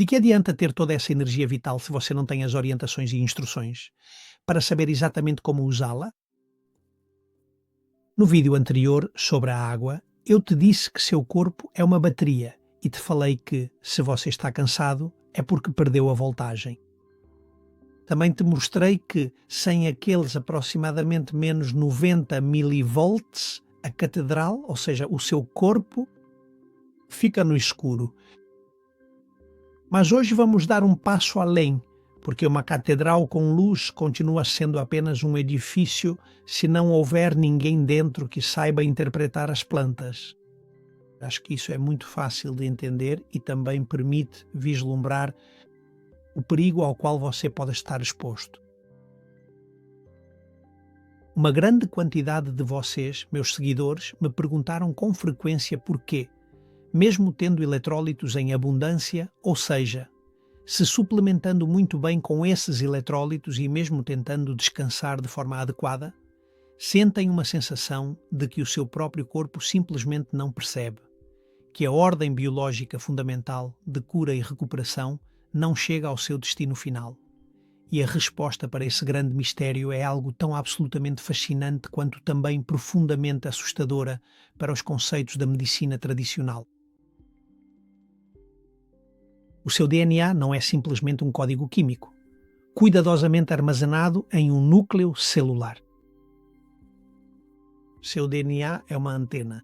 De que adianta ter toda essa energia vital se você não tem as orientações e instruções para saber exatamente como usá-la? No vídeo anterior sobre a água, eu te disse que seu corpo é uma bateria e te falei que, se você está cansado, é porque perdeu a voltagem. Também te mostrei que, sem aqueles aproximadamente menos 90 milivolts, a catedral, ou seja, o seu corpo, fica no escuro. Mas hoje vamos dar um passo além, porque uma catedral com luz continua sendo apenas um edifício se não houver ninguém dentro que saiba interpretar as plantas. Acho que isso é muito fácil de entender e também permite vislumbrar o perigo ao qual você pode estar exposto. Uma grande quantidade de vocês, meus seguidores, me perguntaram com frequência porquê, mesmo tendo eletrólitos em abundância, ou seja, se suplementando muito bem com esses eletrólitos e mesmo tentando descansar de forma adequada, sentem uma sensação de que o seu próprio corpo simplesmente não percebe, que a ordem biológica fundamental de cura e recuperação não chega ao seu destino final. E a resposta para esse grande mistério é algo tão absolutamente fascinante quanto também profundamente assustadora para os conceitos da medicina tradicional. O seu DNA não é simplesmente um código químico, cuidadosamente armazenado em um núcleo celular. Seu DNA é uma antena.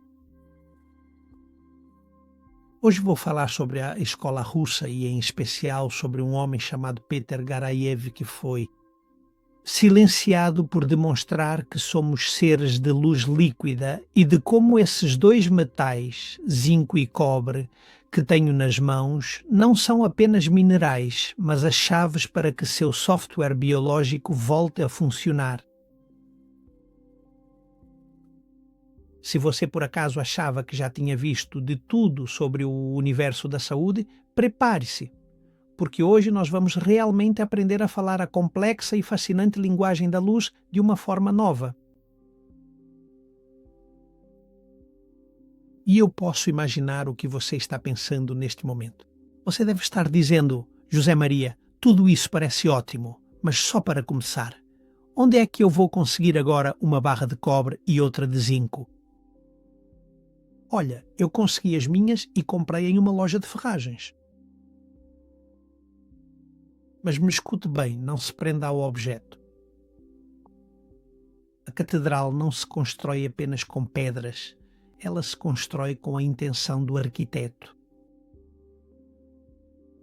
Hoje vou falar sobre a escola russa e, em especial, sobre um homem chamado Peter Garayev, que foi silenciado por demonstrar que somos seres de luz líquida e de como esses dois metais, zinco e cobre, que tenho nas mãos, não são apenas minerais, mas as chaves para que seu software biológico volte a funcionar. Se você por acaso achava que já tinha visto de tudo sobre o universo da saúde, prepare-se, porque hoje nós vamos realmente aprender a falar a complexa e fascinante linguagem da luz de uma forma nova. E eu posso imaginar o que você está pensando neste momento. Você deve estar dizendo: José Maria, tudo isso parece ótimo, mas só para começar. Onde é que eu vou conseguir agora uma barra de cobre e outra de zinco? Olha, eu consegui as minhas e comprei em uma loja de ferragens. Mas me escute bem, não se prenda ao objeto. A catedral não se constrói apenas com pedras, ela se constrói com a intenção do arquiteto.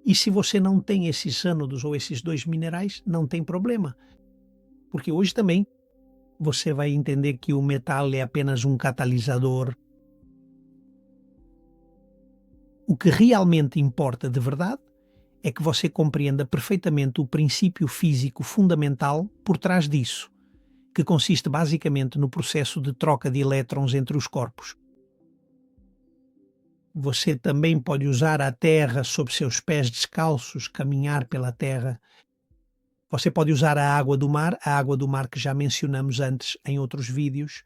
E se você não tem esses ânodos ou esses dois minerais, não tem problema, porque hoje também você vai entender que o metal é apenas um catalisador. O que realmente importa de verdade é que você compreenda perfeitamente o princípio físico fundamental por trás disso, que consiste basicamente no processo de troca de elétrons entre os corpos. Você também pode usar a terra sob seus pés descalços, caminhar pela terra. Você pode usar a água do mar que já mencionamos antes em outros vídeos.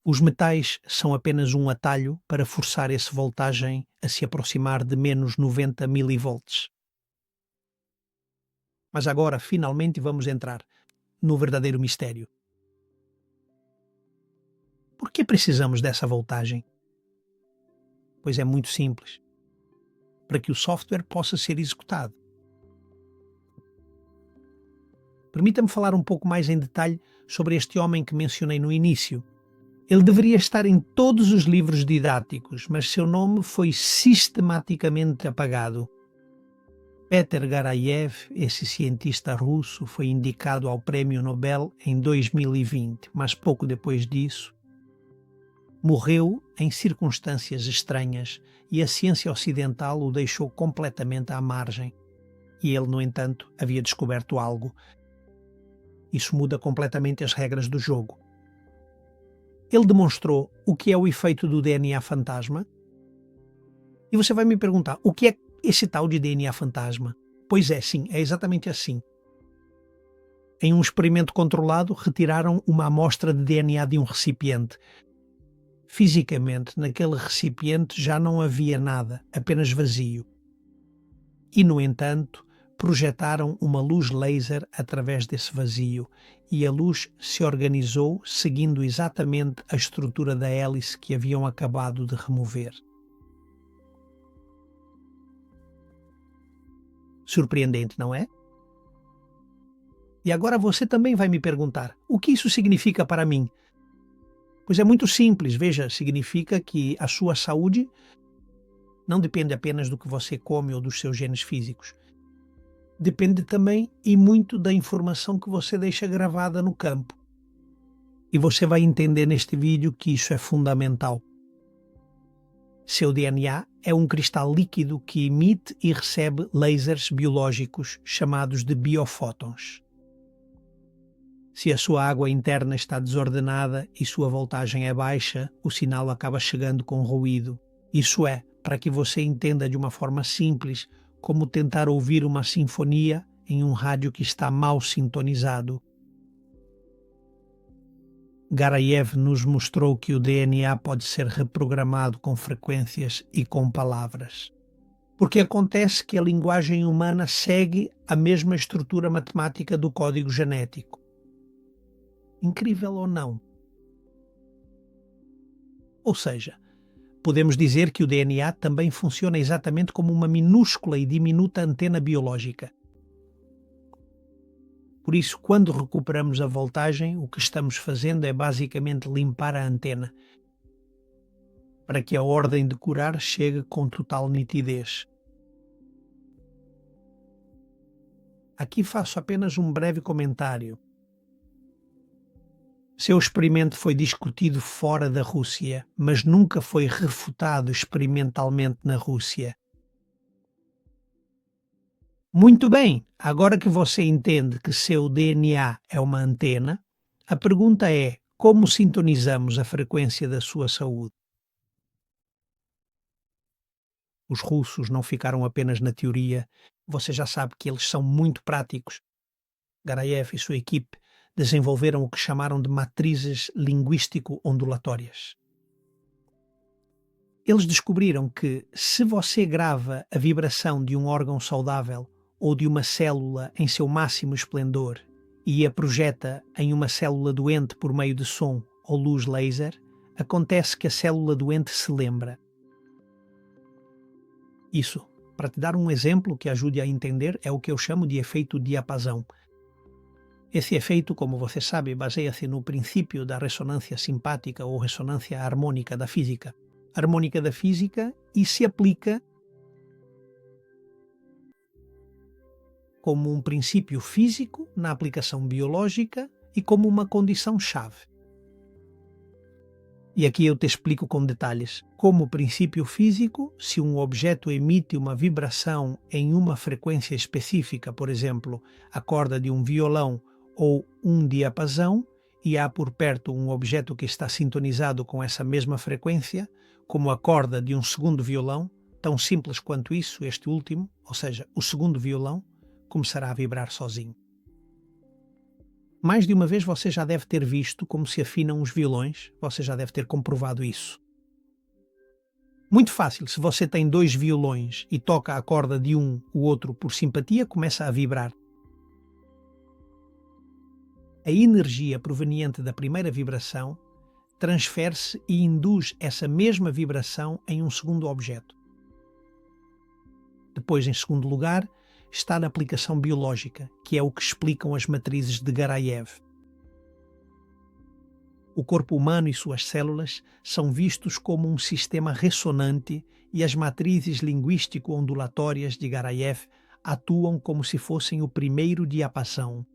Os metais são apenas um atalho para forçar essa voltagem a se aproximar de menos 90 milivolts. Mas agora, finalmente, vamos entrar no verdadeiro mistério. Por que precisamos dessa voltagem? Pois é muito simples. Para que o software possa ser executado. Permita-me falar um pouco mais em detalhe sobre este homem que mencionei no início. Ele deveria estar em todos os livros didáticos, mas seu nome foi sistematicamente apagado. Peter Garayev, esse cientista russo, foi indicado ao Prémio Nobel em 2020, mas pouco depois disso, morreu em circunstâncias estranhas e a ciência ocidental o deixou completamente à margem. E ele, no entanto, havia descoberto algo. Isso muda completamente as regras do jogo. Ele demonstrou o que é o efeito do DNA fantasma. E você vai me perguntar, o que é esse tal de DNA fantasma? Pois é, sim, é exatamente assim. Em um experimento controlado, retiraram uma amostra de DNA de um recipiente. Fisicamente, naquele recipiente já não havia nada, apenas vazio. e, no entanto, projetaram uma luz laser através desse vazio e a luz se organizou seguindo exatamente a estrutura da hélice que haviam acabado de remover. Surpreendente, não é? E agora você também vai me perguntar: o que isso significa para mim? Pois é muito simples, veja, significa que a sua saúde não depende apenas do que você come ou dos seus genes físicos. Depende também e muito da informação que você deixa gravada no campo. E você vai entender neste vídeo que isso é fundamental. Seu DNA é um cristal líquido que emite e recebe lasers biológicos chamados de biofótons. Se a sua água interna está desordenada e sua voltagem é baixa, o sinal acaba chegando com ruído. Isso é, para que você entenda de uma forma simples, como tentar ouvir uma sinfonia em um rádio que está mal sintonizado. Garayev nos mostrou que o DNA pode ser reprogramado com frequências e com palavras. Porque acontece que a linguagem humana segue a mesma estrutura matemática do código genético. Incrível ou não? Ou seja, podemos dizer que o DNA também funciona exatamente como uma minúscula e diminuta antena biológica. Por isso, quando recuperamos a voltagem, o que estamos fazendo é basicamente limpar a antena, para que a ordem de curar chegue com total nitidez. Aqui faço apenas um breve comentário. Seu experimento foi discutido fora da Rússia, mas nunca foi refutado experimentalmente na Rússia. Muito bem, agora que você entende que seu DNA é uma antena, a pergunta é: como sintonizamos a frequência da sua saúde? Os russos não ficaram apenas na teoria, você já sabe que eles são muito práticos. Garayev e sua equipe desenvolveram o que chamaram de matrizes linguístico-ondulatórias. Eles descobriram que, se você grava a vibração de um órgão saudável ou de uma célula em seu máximo esplendor e a projeta em uma célula doente por meio de som ou luz laser, acontece que a célula doente se lembra. Isso, para te dar um exemplo que ajude a entender, é o que eu chamo de efeito diapasão. Esse efeito, como você sabe, baseia-se no princípio da ressonância simpática ou ressonância harmônica da física. Harmônica da física e se aplica como um princípio físico na aplicação biológica e como uma condição-chave. E aqui eu te explico com detalhes. Como princípio físico, se um objeto emite uma vibração em uma frequência específica, por exemplo, a corda de um violão ou um diapasão, e há por perto um objeto que está sintonizado com essa mesma frequência, como a corda de um segundo violão, tão simples quanto isso, este último, ou seja, o segundo violão, começará a vibrar sozinho. Mais de uma vez você já deve ter visto como se afinam os violões, você já deve ter comprovado isso. Muito fácil, se você tem dois violões e toca a corda de um, o outro por simpatia, começa a vibrar. A energia proveniente da primeira vibração transfere-se e induz essa mesma vibração em um segundo objeto. Depois, em segundo lugar, está na aplicação biológica, que é o que explicam as matrizes de Garayev. O corpo humano e suas células são vistos como um sistema ressonante e as matrizes linguístico-ondulatórias de Garayev atuam como se fossem o primeiro diapasão.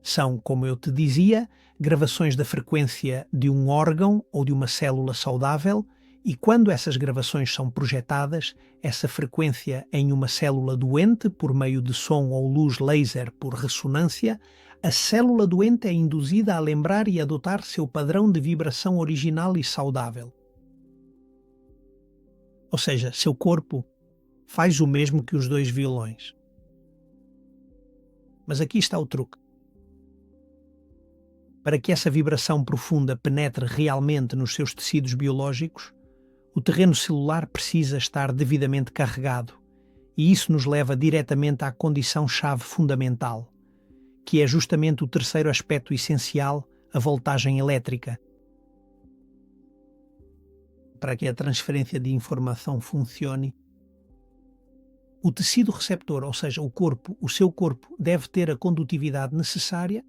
São, como eu te dizia, gravações da frequência de um órgão ou de uma célula saudável, e quando essas gravações são projetadas, essa frequência em uma célula doente por meio de som ou luz laser por ressonância, a célula doente é induzida a lembrar e adotar seu padrão de vibração original e saudável. Ou seja, seu corpo faz o mesmo que os dois violões. Mas aqui está o truque. Para que essa vibração profunda penetre realmente nos seus tecidos biológicos, o terreno celular precisa estar devidamente carregado E isso nos leva diretamente à condição-chave fundamental, que é justamente o terceiro aspecto essencial, a voltagem elétrica. Para que a transferência de informação funcione, o tecido receptor, ou seja, o seu corpo, deve ter a condutividade necessária,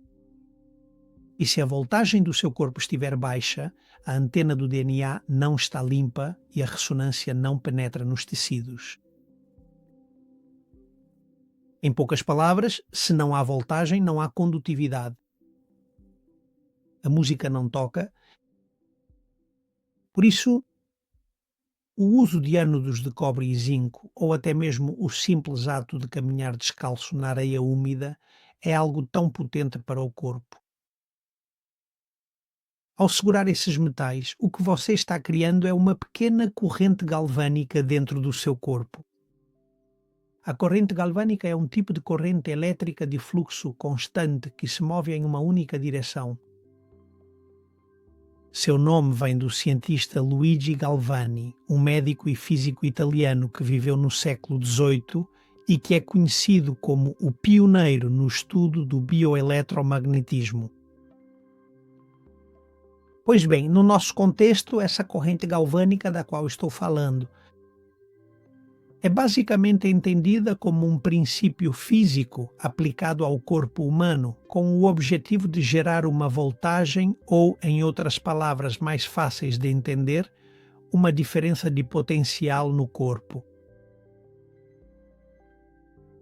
e se a voltagem do seu corpo estiver baixa, a antena do DNA não está limpa e a ressonância não penetra nos tecidos. Em poucas palavras, se não há voltagem, não há condutividade. A música não toca. Por isso, o uso de ânodos de cobre e zinco, ou até mesmo o simples ato de caminhar descalço na areia úmida, é algo tão potente para o corpo. Ao segurar esses metais, o que você está criando é uma pequena corrente galvânica dentro do seu corpo. A corrente galvânica é um tipo de corrente elétrica de fluxo constante que se move em uma única direção. Seu nome vem do cientista Luigi Galvani, um médico e físico italiano que viveu no século XVIII e que é conhecido como o pioneiro no estudo do bioeletromagnetismo. Pois bem, no nosso contexto, essa corrente galvânica da qual estou falando é basicamente entendida como um princípio físico aplicado ao corpo humano, com o objetivo de gerar uma voltagem ou, em outras palavras mais fáceis de entender, uma diferença de potencial no corpo.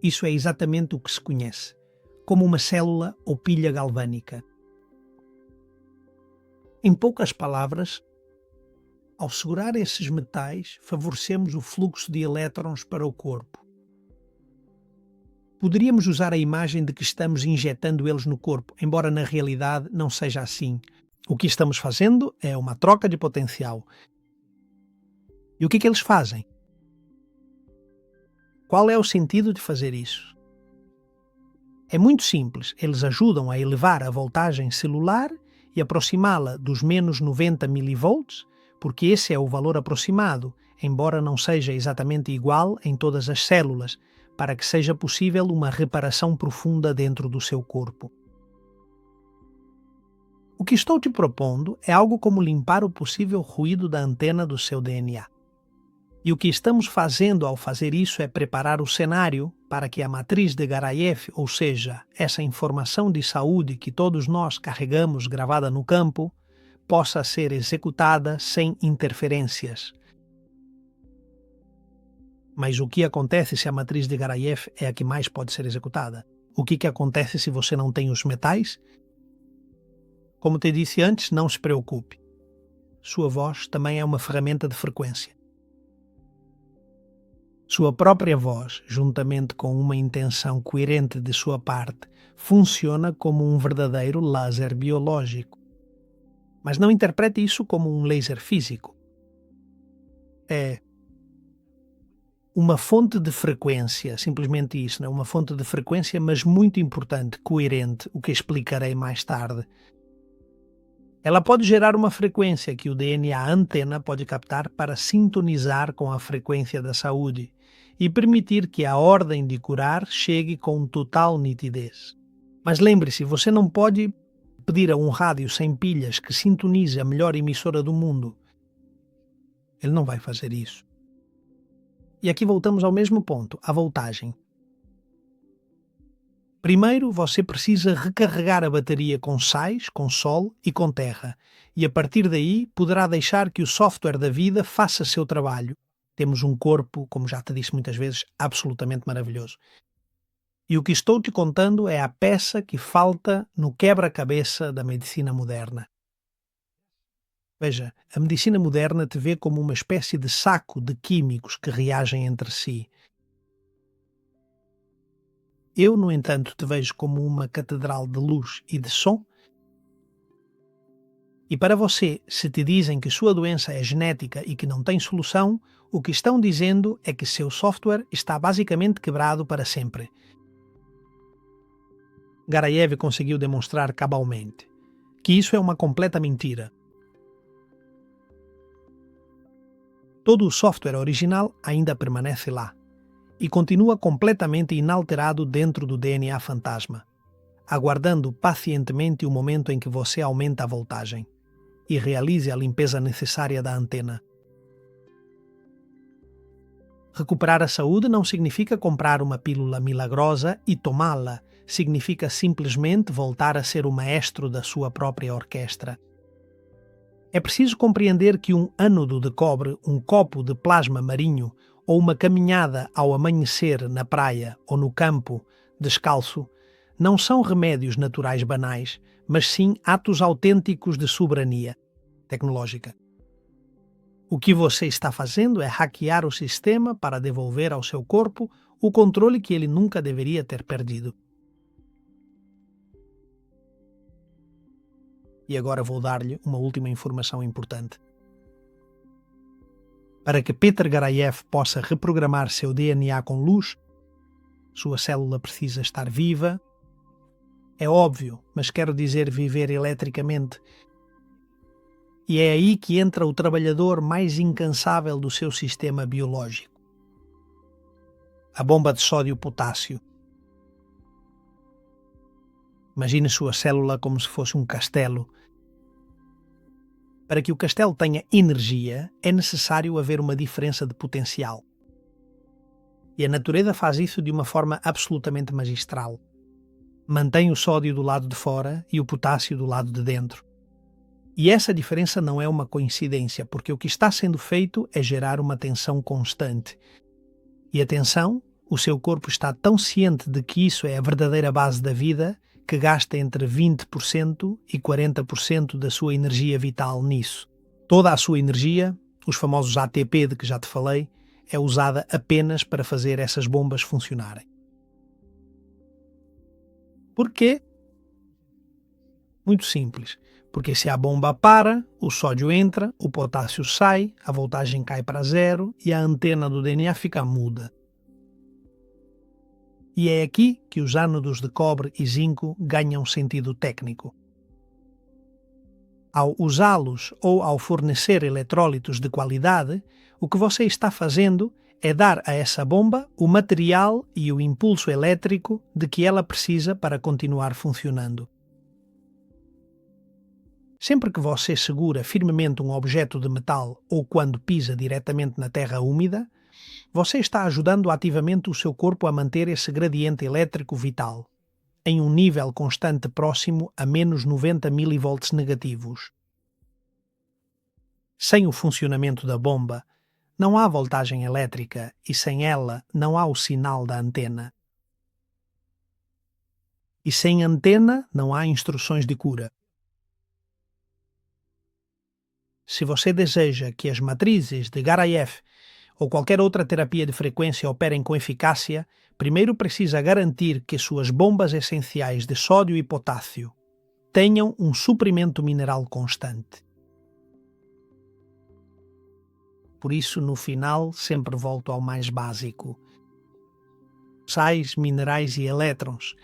Isso é exatamente o que se conhece como uma célula ou pilha galvânica. Em poucas palavras, ao segurar esses metais, favorecemos o fluxo de elétrons para o corpo. Poderíamos usar a imagem de que estamos injetando eles no corpo, embora na realidade não seja assim. O que estamos fazendo é uma troca de potencial. E o que é que eles fazem? Qual é o sentido de fazer isso? É muito simples. Eles ajudam a elevar a voltagem celular e aproximá-la dos menos 90 mV, porque esse é o valor aproximado, embora não seja exatamente igual em todas as células, para que seja possível uma reparação profunda dentro do seu corpo. O que estou te propondo é algo como limpar o possível ruído da antena do seu DNA. E o que estamos fazendo ao fazer isso é preparar o cenário para que a matriz de Garayev, ou seja, essa informação de saúde que todos nós carregamos gravada no campo, possa ser executada sem interferências. Mas o que acontece se a matriz de Garayev é a que mais pode ser executada? O que acontece se você não tem os metais? Como te disse antes, não se preocupe. Sua voz também é uma ferramenta de frequência. Sua própria voz, juntamente com uma intenção coerente de sua parte, funciona como um verdadeiro laser biológico. Mas não interprete isso como um laser físico. É uma fonte de frequência, simplesmente isso, não é? Uma fonte de frequência, mas muito importante, coerente, o que explicarei mais tarde. Ela pode gerar uma frequência que o DNA antena pode captar para sintonizar com a frequência da saúde e permitir que a ordem de curar chegue com total nitidez. Mas lembre-se, você não pode pedir a um rádio sem pilhas que sintonize a melhor emissora do mundo. Ele não vai fazer isso. E aqui voltamos ao mesmo ponto, a voltagem. Primeiro, você precisa recarregar a bateria com sais, com sol e com terra, e a partir daí poderá deixar que o software da vida faça seu trabalho. Temos um corpo, como já te disse muitas vezes, absolutamente maravilhoso. E o que estou te contando é a peça que falta no quebra-cabeça da medicina moderna. Veja, a medicina moderna te vê como uma espécie de saco de químicos que reagem entre si. Eu, no entanto, te vejo como uma catedral de luz e de som. E para você, se te dizem que sua doença é genética e que não tem solução, o que estão dizendo é que seu software está basicamente quebrado para sempre. Garayev conseguiu demonstrar cabalmente que isso é uma completa mentira. Todo o software original ainda permanece lá. e continua completamente inalterado dentro do DNA fantasma, aguardando pacientemente o momento em que você aumenta a voltagem e realize a limpeza necessária da antena. Recuperar a saúde não significa comprar uma pílula milagrosa e tomá-la, significa simplesmente voltar a ser o maestro da sua própria orquestra. É preciso compreender que um ânodo de cobre, um copo de plasma marinho ou uma caminhada ao amanhecer na praia ou no campo, descalço, não são remédios naturais banais, mas sim atos autênticos de soberania tecnológica. O que você está fazendo é hackear o sistema para devolver ao seu corpo o controle que ele nunca deveria ter perdido. E agora vou dar-lhe uma última informação importante. Para que Peter Garayev possa reprogramar seu DNA com luz, sua célula precisa estar viva. É óbvio, mas quero dizer viver eletricamente. E é aí que entra o trabalhador mais incansável do seu sistema biológico. A bomba de sódio-potássio. Imagine sua célula como se fosse um castelo. Para que o castelo tenha energia, é necessário haver uma diferença de potencial. E a natureza faz isso de uma forma absolutamente magistral. Mantém o sódio do lado de fora e o potássio do lado de dentro. E essa diferença não é uma coincidência, porque o que está sendo feito é gerar uma tensão constante. E a tensão, o seu corpo está tão ciente de que isso é a verdadeira base da vida, que gasta entre 20% e 40% da sua energia vital nisso. Toda a sua energia, os famosos ATP de que já te falei, é usada apenas para fazer essas bombas funcionarem. Por quê? Muito simples. Porque se a bomba para, o sódio entra, o potássio sai, a voltagem cai para zero e a antena do DNA fica muda. E é aqui que os ánodos de cobre e zinco ganham sentido técnico. Ao usá-los ou ao fornecer eletrólitos de qualidade, o que você está fazendo é dar a essa bomba o material e o impulso elétrico de que ela precisa para continuar funcionando. Sempre que você segura firmemente um objeto de metal ou quando pisa diretamente na terra úmida, você está ajudando ativamente o seu corpo a manter esse gradiente elétrico vital, em um nível constante próximo a menos 90 mV negativos. Sem o funcionamento da bomba, não há voltagem elétrica e sem ela não há o sinal da antena. E sem antena não há instruções de cura. Se você deseja que as matrizes de Garayev ou qualquer outra terapia de frequência operem com eficácia, primeiro precisa garantir que suas bombas essenciais de sódio e potássio tenham um suprimento mineral constante. Por isso, no final, sempre volto ao mais básico. Sais, minerais e elétrons.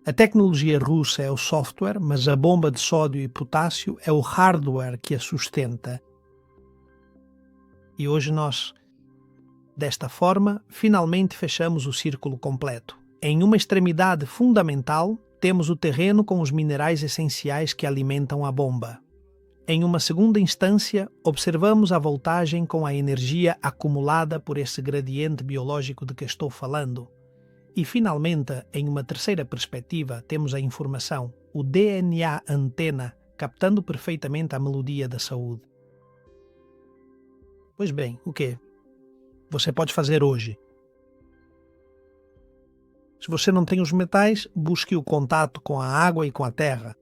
A tecnologia russa é o software, mas a bomba de sódio e potássio é o hardware que a sustenta. E hoje nós, desta forma, finalmente fechamos o círculo completo. Em uma extremidade fundamental, temos o terreno com os minerais essenciais que alimentam a bomba. Em uma segunda instância, observamos a voltagem com a energia acumulada por esse gradiente biológico de que estou falando. E, finalmente, em uma terceira perspectiva, temos a informação, o DNA antena, captando perfeitamente a melodia da saúde. Pois bem, o quê? Você pode fazer hoje. Se você não tem os metais, busque o contato com a água e com a terra.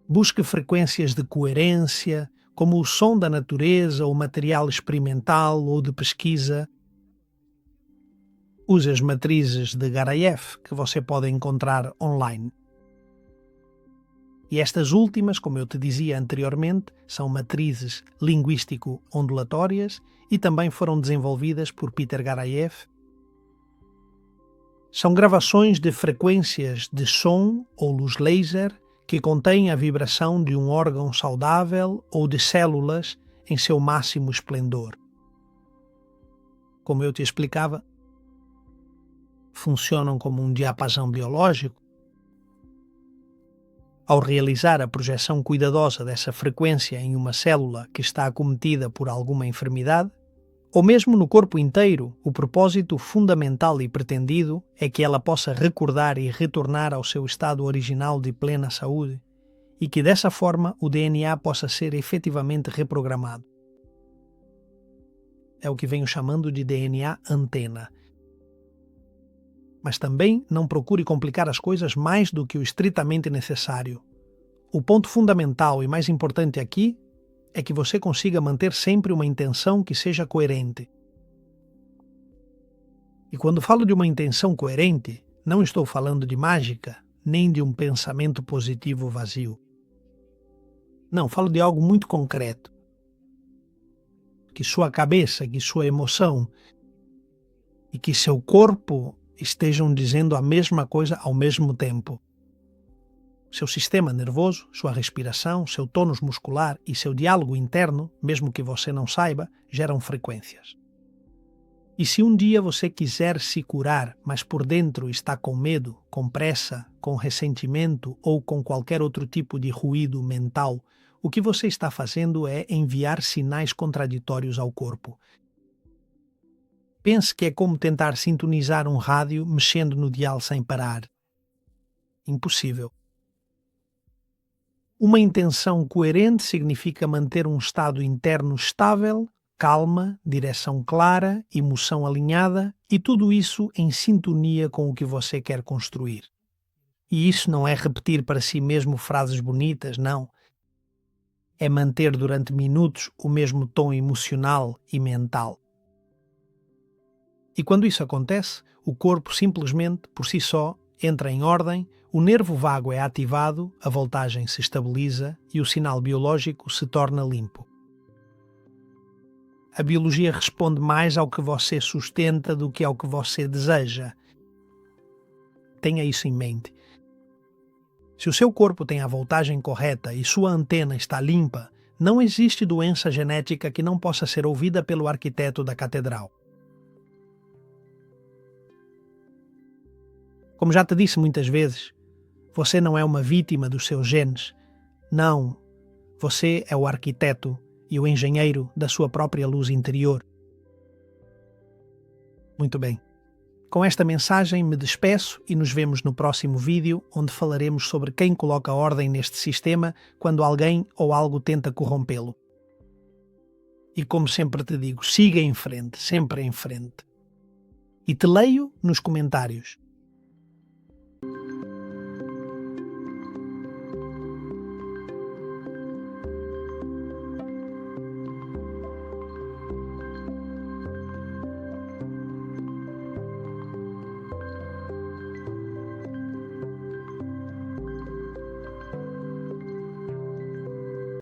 Busque frequências de coerência, como o som da natureza ou material experimental ou de pesquisa. Use as matrizes de Garayev que você pode encontrar online. E estas últimas, como eu te dizia anteriormente, são matrizes linguístico-ondulatórias e também foram desenvolvidas por Peter Garayev. São gravações de frequências de som ou luz laser que contêm a vibração de um órgão saudável ou de células em seu máximo esplendor. como eu te explicava, funcionam como um diapasão biológico. Ao realizar a projeção cuidadosa dessa frequência em uma célula que está acometida por alguma enfermidade, ou mesmo no corpo inteiro, o propósito fundamental e pretendido é que ela possa recordar e retornar ao seu estado original de plena saúde, e que dessa forma o DNA possa ser efetivamente reprogramado. É o que venho chamando de DNA antena. Mas também não procure complicar as coisas mais do que o estritamente necessário. O ponto fundamental e mais importante aqui é que você consiga manter sempre uma intenção que seja coerente. E quando falo de uma intenção coerente, não estou falando de mágica, nem de um pensamento positivo vazio. Não, falo de algo muito concreto. Que sua cabeça, que sua emoção e que seu corpo estejam dizendo a mesma coisa ao mesmo tempo. Seu sistema nervoso, sua respiração, seu tônus muscular e seu diálogo interno, mesmo que você não saiba, geram frequências. E se um dia você quiser se curar, mas por dentro está com medo, com pressa, com ressentimento ou com qualquer outro tipo de ruído mental, o que você está fazendo é enviar sinais contraditórios ao corpo. Pense que é como tentar sintonizar um rádio mexendo no dial sem parar. Impossível. Uma intenção coerente significa manter um estado interno estável, calma, direção clara, emoção alinhada e tudo isso em sintonia com o que você quer construir. E isso não é repetir para si mesmo frases bonitas, não. É manter durante minutos o mesmo tom emocional e mental. E quando isso acontece, o corpo simplesmente, por si só, entra em ordem, o nervo vago é ativado, a voltagem se estabiliza e o sinal biológico se torna limpo. A biologia responde mais ao que você sustenta do que ao que você deseja. Tenha isso em mente. Se o seu corpo tem a voltagem correta e sua antena está limpa, não existe doença genética que não possa ser ouvida pelo arquiteto da catedral. Como já te disse muitas vezes, você não é uma vítima dos seus genes. Não, você é o arquiteto e o engenheiro da sua própria luz interior. Muito bem. Com esta mensagem me despeço e nos vemos no próximo vídeo, onde falaremos sobre quem coloca ordem neste sistema quando alguém ou algo tenta corrompê-lo. E como sempre te digo, siga em frente, sempre em frente. E te leio nos comentários.